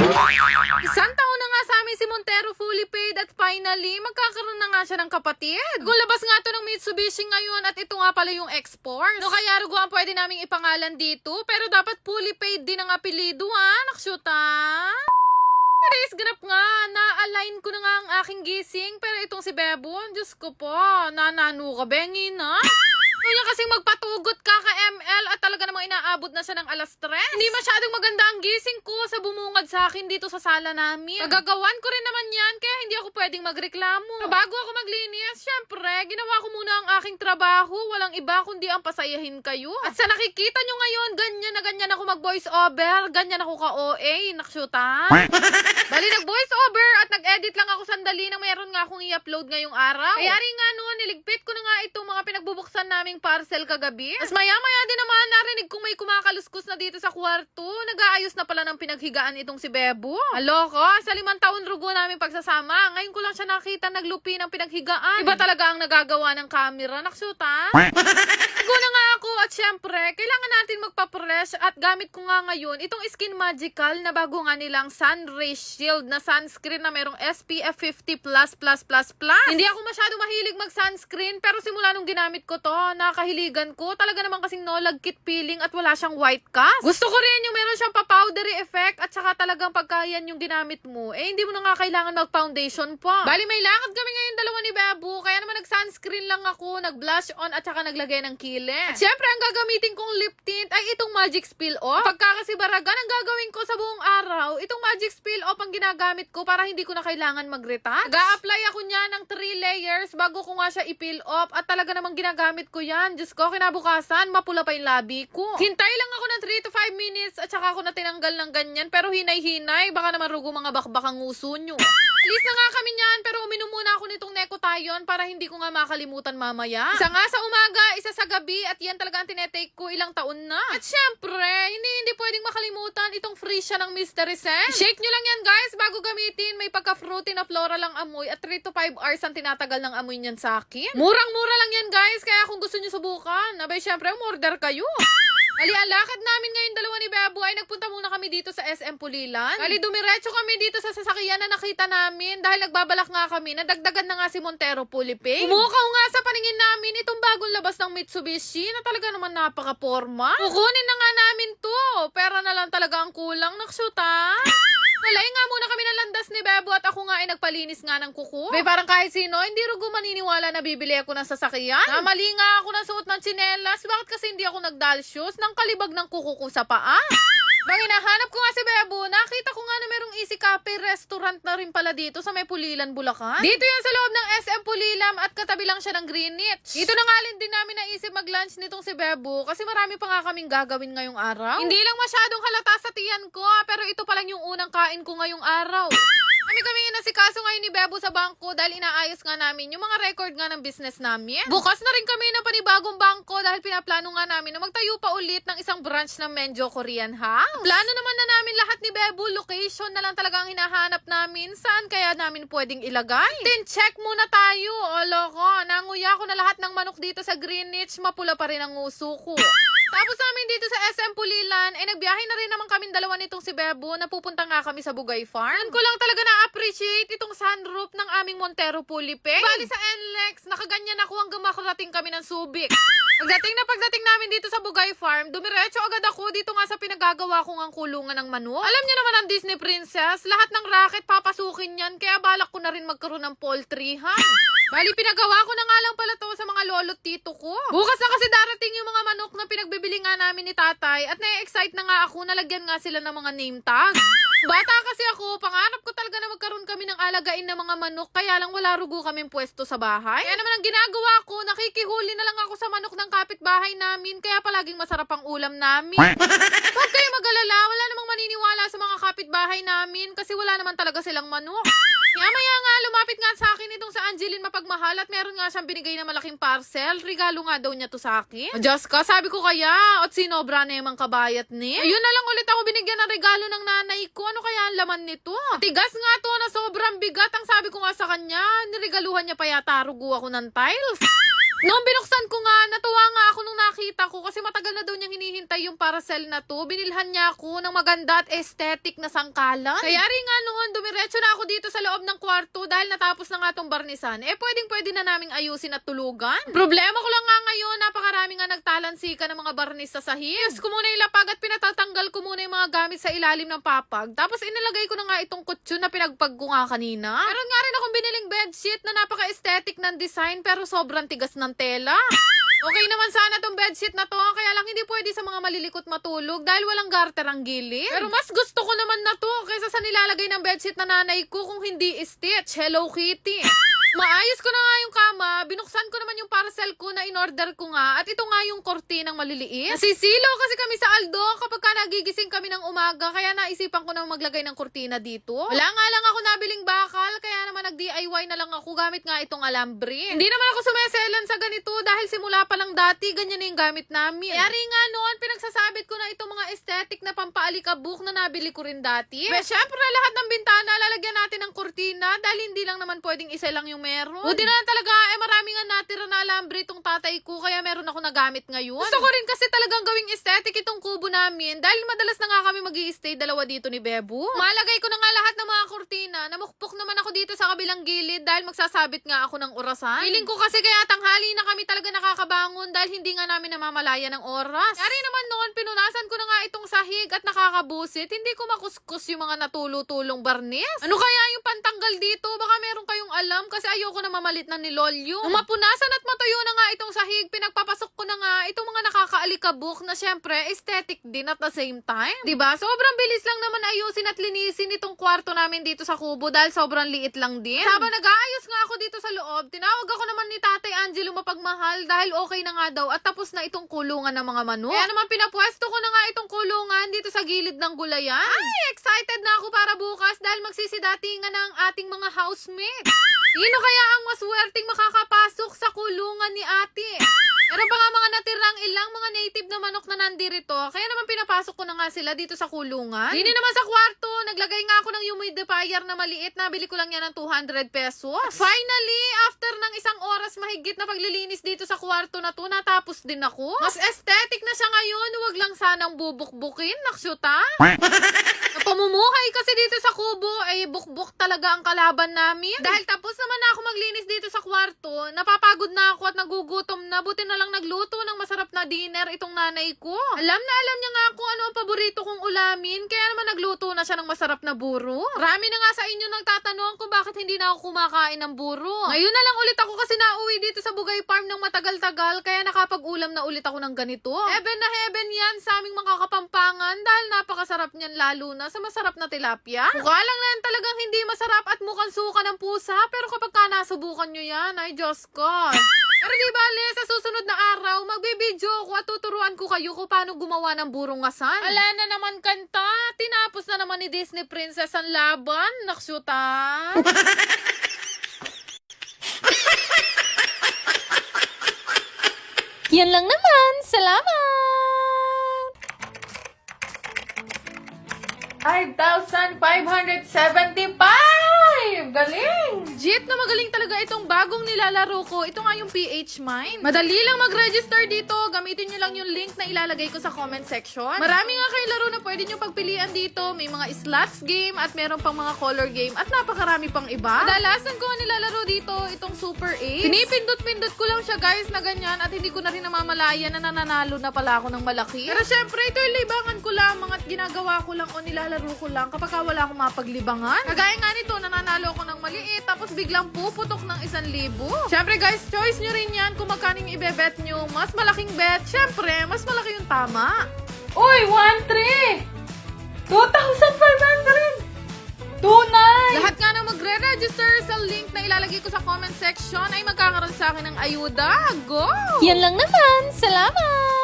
Isang taon na nga sa amin si Montero fully paid at finally, magkakaroon na nga siya ng kapatid. Gulabas nga to ng Mitsubishi ngayon at ito nga pala yung export. No, kaya rugo ang pwede naming ipangalan dito, pero dapat fully paid din ang apelido nakshuta. Guys, ganap nga, na-align ko na nga ang aking gising, pero itong si Bebon, Diyos ko po, nanano ka, bengin na. Kaya kasing magpatugot ka ka-ML at talaga namang inaabot na siya ng alas 3. Hindi masyadong maganda ang gising ko sa bumungad sa akin dito sa sala namin. Magagawan ko rin naman yan, kaya hindi ako pwedeng magreklamo. Bago ako maglinis, syempre, ginawa ko muna ang aking trabaho. Walang iba kundi ang pasayahin kayo. At sa nakikita nyo ngayon, ganyan na ganyan ako mag-voice over. Ganyan ako ka-OA, nakshuta. Bali, nag-voice over at nag-edit lang ako sandali na mayroon nga akong i-upload ngayong araw. Kaya rin nga noon, niligpit ko na nga itong mga pinagbubuksan naming parcel kagabi. Mas maya-maya din naman narinig kong may kumakaluskus na dito sa kwarto. Nag-aayos na pala ng pinaghigaan itong si Bebo. Aloko, sa 5 taon rugo namin pagsasama. Ngayon ko lang siya nakita naglupi ng pinaghigaan. Iba talaga ang nagagawa ng camera. Naksuta. Nago na nga ako at syempre, kailangan natin magpa-fresh at gamit ko nga ngayon itong Skin Magical na bago nga nilang Sun Ray Shield na sunscreen na merong SPF 50++++. Hindi ako masyado mahilig mag-sunscreen pero simula nung ginamit ko to, nakahiligan ko. Talaga naman kasing no lagkit peeling at wala siyang white cast. Gusto ko rin yung meron siyang pa-powdery effect at saka talagang pagka yan yung ginamit mo, hindi mo na nga kailangan mag-foundation pa. Bali, may lakad kami ngayon dalawa ni Babu, kaya naman nag-sunscreen lang ako, nag-blush on at saka naglagay ng kilis. At syempre, ang gagamitin kong lip tint ay itong Magic Spill Off. Pagka kasi baragan, ang gagawin ko sa buong araw, itong Magic Spill Off ang ginagamit ko para hindi ko na kailangan mag-retouch. Nag-a-apply ako niya ng 3 layers bago ko nga siya i-peel off at talaga namang ginagamit ko yan. Diyos ko, kinabukasan, mapula pa yung labi ko. Hintay lang ako ng 3 to 5 minutes at saka ako na tinanggal ng ganyan. Pero hinay-hinay, baka naman rugo mga bakbakang nguso nyo. Alis na nga kami niyan, pero uminom muna ako nitong Necotayon para hindi ko nga makalimutan mamaya. Isa nga sa umaga, isa sa gabi, at yan talaga ang tinetake ko ilang taon na. At syempre, hindi pwedeng makalimutan itong free siya ng Mystery Scent. Shake nyo lang yan guys, bago gamitin, may pagka-fruity na floral lang amoy at 3 to 5 hours ang tinatagal ng amoy niyan sa akin. Murang-mura lang yan guys, kaya kung gusto nyo subukan, abay syempre, umorder kayo. Ali, ang lakad namin ngayon dalawa ni Bebo ay nagpunta muna kami dito sa SM Pulilan. Ali, dumiretso kami dito sa sasakyan na nakita namin dahil nagbabalak nga kami na dagdagan na nga si Montero Puliping. Umukaw nga sa paningin namin itong bagong labas ng Mitsubishi na talaga naman napaka-forma. Kukunin na nga namin to. Pera na lang talaga ang kulang, nakshuta. Nalay nga muna kami ng landas ni Bebo at ako nga ay nagpalinis nga ng kuko. May parang kahit sino, hindi rugo maniniwala na bibili ako ng sasakyan. Mali nga ako ng suot ng tsinelas. Bakit kasi hindi ako nagdal shoes ng kalibag ng kuko ko sa paa? Bang hinahanap ko nga si Bebo, nakita ko nga na merong Easy Cafe restaurant na rin pala dito sa may Pulilan, Bulacan. Dito yan sa loob ng SM Pulilan at katabi lang siya ng Greenwich. Dito na nga din namin naisip mag-lunch nitong si Bebo kasi marami pa nga kaming gagawin ngayong araw. Hindi lang masyadong halata sa tiyan ko pero ito pa lang yung unang kain ko ngayong araw. Kami inasikaso ngayon ni Bebo sa bangko dahil inaayos nga namin yung mga record nga ng business namin. Bukas na rin kami ng panibagong bangko dahil pinaplano nga namin na magtayo pa ulit ng isang branch ng Menjo Korean House. Plano naman na namin lahat ni Bebo, location na lang talaga ang hinahanap namin. Saan kaya namin pwedeng ilagay? Then check muna tayo. Loko, nanguya ko na lahat ng manok dito sa Greenwich, mapula pa rin ang uso ko. Tapos namin dito sa SM Pulilan, ay nagbiyahe na rin naman kami dalawa nitong si Bebo na pupunta nga kami sa Bugay Farm. Yan ko lang talaga na-appreciate itong sunroof ng aming Montero Puliping. Bali sa NLEX, nakaganyan ako hanggang makarating kami ng Subic. Pagdating namin dito sa Bugay Farm, dumiretso agad ako dito nga sa pinagagawa ko ng kulungan ng manok. Alam niyo naman ang Disney Princess, lahat ng racket papasukin yan, kaya balak ko na rin magkaroon ng poultryhan. Bali, pinagawa ko na nga lang pala to sa mga lolo't tito ko. Bukas na kasi darating yung mga manok na pinagbibili nga namin ni tatay at na-excite na nga ako, nalagyan nga sila ng mga name tag. Bata kasi ako, pangarap ko talaga na magkaroon kami ng alagain na mga manok, kaya lang wala rugo kaming pwesto sa bahay. Kaya naman ang ginagawa ko, nakikihuli na lang ako sa manok ng kapitbahay namin, kaya palaging masarap ang ulam namin. Huwag kayo mag-alala, wala namang maniniwala sa mga kapitbahay namin kasi wala naman talaga silang manok. Maya nga, lumapit nga sa akin itong sa Angeline Mapagmahal at meron nga siyang binigay na malaking parcel. Regalo nga daw niya to sa akin. Diyos ka, sabi ko kaya, at sinobra na yung kabayat ni. Ayun na lang ulit ako binigyan ng regalo ng nanay ko. Ano kaya ang laman nito? Tigas nga to na sobrang bigat. Ang sabi ko nga sa kanya, niregaluhan niya pa yata rugo ako ng tiles. Noong binuksan ko nga, natuwa nga ako nung nakita ko kasi matagal na daw niyang hinihintay yung parcel na to. Binilhan niya ako ng maganda at aesthetic na sangkalan. Kaya rin nga noon, dumiretso na ako dito sa loob ng kwarto dahil natapos na nga tong barnisan. Pwedeng-pwede na naming ayusin at tulugan. Problema ko lang nga ngayon, napakarami nga nagtalansika ng mga barnis sa sahig. Yes, ko muna ilapag at pinatatanggal ko muna yung mga gamit sa ilalim ng papag. Tapos inilagay ko na nga itong kutsyon na pinagpag ko nga kanina. Meron nga rin akong biniling bedsheet na napaka-aesthetic ng design pero sobrang tigas ng tela. Okay naman sana tong bedsheet na to, kaya lang hindi pwede sa mga malilikot matulog dahil walang garter ang gilid. Pero mas gusto ko naman na to kaysa sa nilalagay ng bedsheet na nanay ko kung hindi stitch. Hello Kitty. Maayos ko na nga yung kama, binuksan ko naman yung parcel ko na in-order ko nga at ito nga yung kortinang maliliit. Nasisilaw kasi kami sa Aldo kapag ka nagigising kami ng umaga kaya naisipan ko na maglagay ng kortina dito. Wala nga lang ako nabiling bakal kaya naman nag-DIY na lang ako gamit nga itong alambre. Hindi naman ako sumeselan sa ganito dahil simula pa lang dati ganyan na yung gamit namin. Kaya rin nga noon pinagsasabit ko na itong mga aesthetic na pampaalikabok na nabili ko rin dati. Pero syempre lahat ng bintana lalagyan natin ng kortina dahil hindi lang naman pwedeng isa lang yung meron. Buti na lang talaga, marami nga natira na alambre itong tatay ko, kaya meron ako nagamit ngayon. Gusto ko rin kasi talagang gawing aesthetic itong kubo namin, dahil madalas na nga kami mag-i-stay dalawa dito ni Bebo. Malagay ko na nga lahat ng mga kurtina, namukpok naman ako dito sa kabilang gilid, dahil magsasabit nga ako ng orasan. Feeling ko kasi kaya tanghali na kami talaga nakakabangon, dahil hindi nga namin namamalaya ng oras. Kaya rin naman noon, pinunasan ko na nga itong sahig at nakakabusit, hindi ko makuskus yung mga natulutulong barnis. Ano kaya yung pantanggal dito? Baka meron kayong alam kasi ayoko na mamalit na nilolyo. Nung mapunasan at matuyo na nga itong sahig, pinagpapasok ko na nga itong mga nakakaalikabok na syempre aesthetic din at the same time. Diba? Sobrang bilis lang naman ayusin at linisin itong kwarto namin dito sa kubo dahil sobrang liit lang din. Habang nag-aayos nga ako dito sa loob, tinawag ako naman ni Tatay Angelo mapagmahal dahil okay na nga daw at tapos na itong kulungan ng mga manok. Kaya naman pinapwesto ko na nga itong kulungan dito sa gilid ng gulayan. Ay, excited na ako para bukas dahil magsisidatingan ng ating mga housemates. Sino kaya ang maswerteng makakapasok sa kulungan ni ate? Meron pa nga mga natirang ilang mga native na manok na nandirito, kaya naman pinapasok ko na nga sila dito sa kulungan. Dini naman sa kwarto, naglagay nga ako ng humidifier na maliit, nabili ko lang yan ng 200 pesos. At finally, after ng isang oras mahigit na paglilinis dito sa kwarto na to, natapos din ako. Mas aesthetic na siya ngayon, huwag lang sanang bubuk-bukin, naksyuta. Pamumuhay kasi dito sa kubo ay bukbuk talaga ang kalaban namin. Dahil tapos naman na ako maglinis dito sa kwarto, napapagod na ako at nagugutom na, buti na lang nagluto ng masarap na dinner itong nanay ko. Alam na alam niya nga kung ano ang paborito kong ulamin, kaya naman nagluto na siya ng masarap na buro. Marami na nga sa inyo nagtatanong kung bakit hindi na ako kumakain ng buro. Ngayon na lang ulit ako kasi nauwi dito sa Bugay Farm ng matagal-tagal, kaya nakapag-ulam na ulit ako ng ganito. Heaven na heaven yan sa aming mga Kapampangan dahil napakasarap niyan lalo na sa masarap na tilapia. Mukha lang na talagang hindi masarap at mukhang suka ng pusa, pero kapag ka nasubukan nyo yan, ay Diyos ko. Pero di bale, sa susunod na araw, magbibideo ako at tuturuan ko kayo kung paano gumawa ng burong asan. Ala na naman kanta, tinapos na naman ni Disney Princess ang laban. Naksyuta. Yan lang naman. Salamat! 5,575! Galing! Jeet na magaling talaga itong bagong nilalaro ko. Ito nga yung PH Mine. Madali lang mag-register dito. Gamitin nyo lang yung link na ilalagay ko sa comment section. Marami nga kayo laro na pwede nyo pagpilian dito. May mga slots game at meron pang mga color game at napakarami pang iba. Kadalasan ko nga nilalaro dito itong Super 8. Pinipindot-pindot ko lang siya guys na ganyan at hindi ko na rin namamalaya na nananalo na pala ako ng malaki. Pero syempre ito yung libangan ko lamang at ginagawa ko lang o nilalaro ko lang kapag wala akong mapaglibangan. Kagaya nga nito, nananalo ako ng maliit tapos biglang puputok ng 1,000. Syempre guys, choice nyo rin yan kung magkano yung ibebet nyo. Mas malaking bet, syempre, mas malaki yung tama. Uy, 1,300! 2,500! 2,900! Lahat nga na magre-register sa link na ilalagay ko sa comment section ay magkakaroon sa akin ng ayuda. Go! Yan lang naman. Salamat!